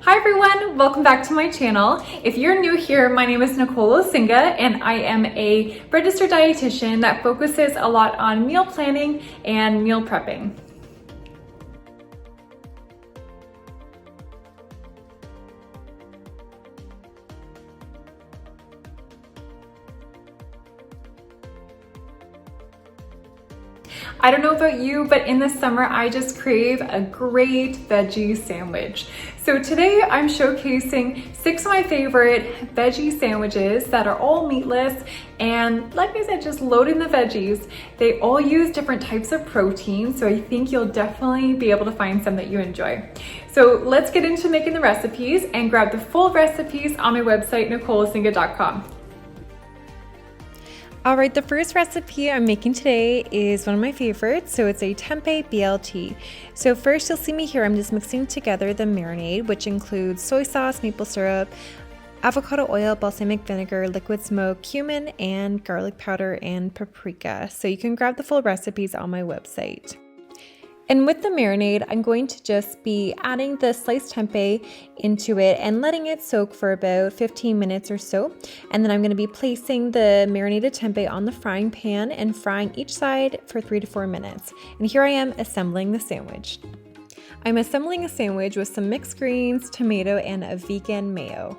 Hi everyone, welcome back to my channel. If you're new here, my name is Nicole Osinga and I am a registered dietitian that focuses a lot on meal planning and meal prepping. I don't know about you, but in the summer, I just crave a great veggie sandwich. So today I'm showcasing 6 of my favorite veggie sandwiches that are all meatless. And like I said, just loading the veggies. They all use different types of protein. So I think you'll definitely be able to find some that you enjoy. So let's get into making the recipes and grab the full recipes on my website, nicoleosinga.com. All right, the first recipe I'm making today is one of my favorites. So it's a tempeh BLT. So first you'll see me here, I'm just mixing together the marinade, which includes soy sauce, maple syrup, avocado oil, balsamic vinegar, liquid smoke, cumin, and garlic powder and paprika. So you can grab the full recipes on my website. And with the marinade, I'm going to just be adding the sliced tempeh into it and letting it soak for about 15 minutes or so. And then I'm going to be placing the marinated tempeh on the frying pan and frying each side for 3 to 4 minutes. And here I am assembling the sandwich. I'm assembling a sandwich with some mixed greens, tomato, and a vegan mayo.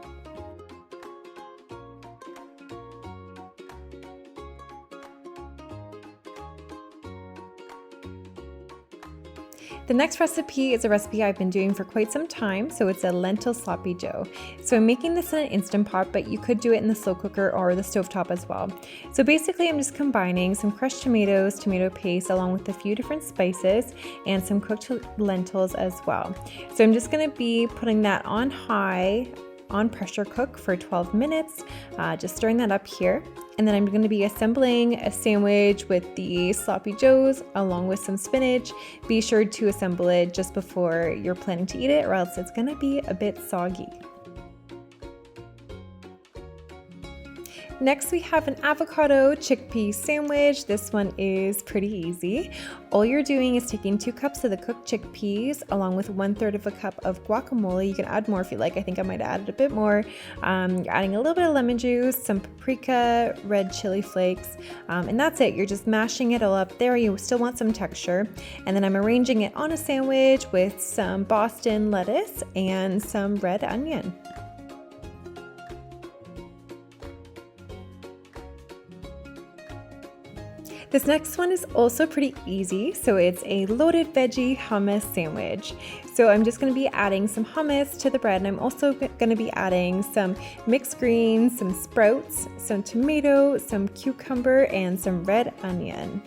The next recipe is a recipe I've been doing for quite some time, so it's a lentil sloppy joe. So I'm making this in an Instant Pot, but you could do it in the slow cooker or the stovetop as well. So basically I'm just combining some crushed tomatoes, tomato paste, along with a few different spices and some cooked lentils as well. So I'm just going to be putting that on high on pressure cook for 12 minutes, just stirring that up here. And then I'm going to be assembling a sandwich with the sloppy joes along with some spinach. Be sure to assemble it just before you're planning to eat it, or else it's going to be a bit soggy. Next we have an avocado chickpea sandwich. This one is pretty easy. All you're doing is taking 2 cups of the cooked chickpeas along with 1/3 of a cup of guacamole. You can add more if you like. I think I might add a bit more. You're adding a little bit of lemon juice, some paprika, red chili flakes, and that's it. You're just mashing it all up there. You still want some texture. And then I'm arranging it on a sandwich with some Boston lettuce and some red onion. This next one is also pretty easy. So it's a loaded veggie hummus sandwich. So I'm just going to be adding some hummus to the bread, and I'm also going to be adding some mixed greens, some sprouts, some tomato, some cucumber, and some red onion.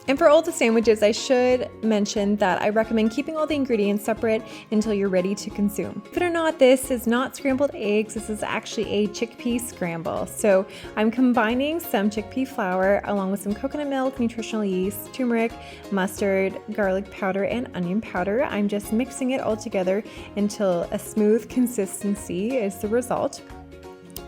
And for all the sandwiches, I should mention that I recommend keeping all the ingredients separate until you're ready to consume. Believe it or not, this is not scrambled eggs. This is actually a chickpea scramble. So I'm combining some chickpea flour along with some coconut milk, nutritional yeast, turmeric, mustard, garlic powder, and onion powder. I'm just mixing it all together until a smooth consistency is the result.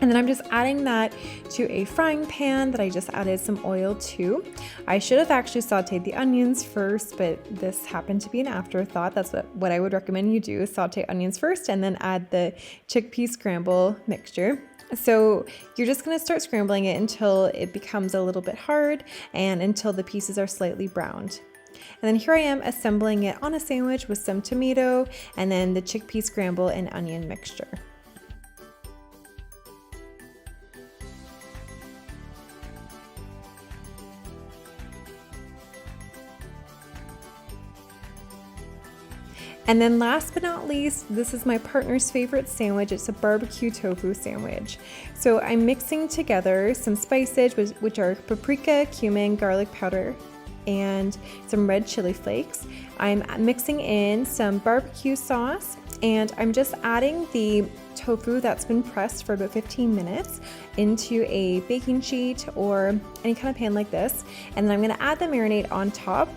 And then I'm just adding that to a frying pan that I just added some oil to. I should have actually sauteed the onions first, but this happened to be an afterthought. That's what I would recommend you do, saute onions first and then add the chickpea scramble mixture. So you're just going to start scrambling it until it becomes a little bit hard and until the pieces are slightly browned. And then here I am assembling it on a sandwich with some tomato and then the chickpea scramble and onion mixture. And then last but not least, this is my partner's favorite sandwich. It's a barbecue tofu sandwich. So I'm mixing together some spices, which are paprika, cumin, garlic powder, and some red chili flakes. I'm mixing in some barbecue sauce, and I'm just adding the tofu that's been pressed for about 15 minutes into a baking sheet or any kind of pan like this. And then I'm going to add the marinade on top.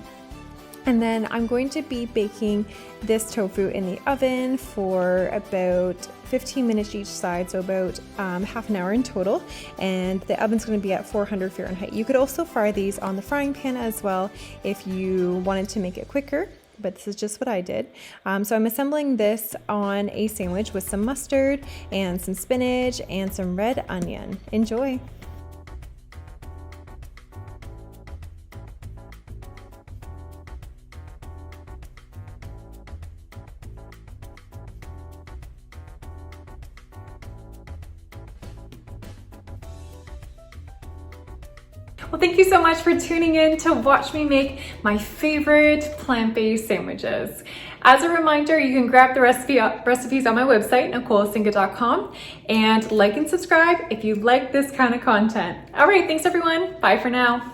And then I'm going to be baking this tofu in the oven for about 15 minutes each side, so about half an hour in total. And the oven's going to be at 400 Fahrenheit. You could also fry these on the frying pan as well if you wanted to make it quicker. but this is just what I did. So I'm assembling this on a sandwich with some mustard and some spinach and some red onion. Enjoy. Well, thank you so much for tuning in to watch me make my favorite plant-based sandwiches. As a reminder, you can grab the recipes on my website, NicoleSinga.com, and like and subscribe if you like this kind of content. All right, thanks everyone. Bye for now.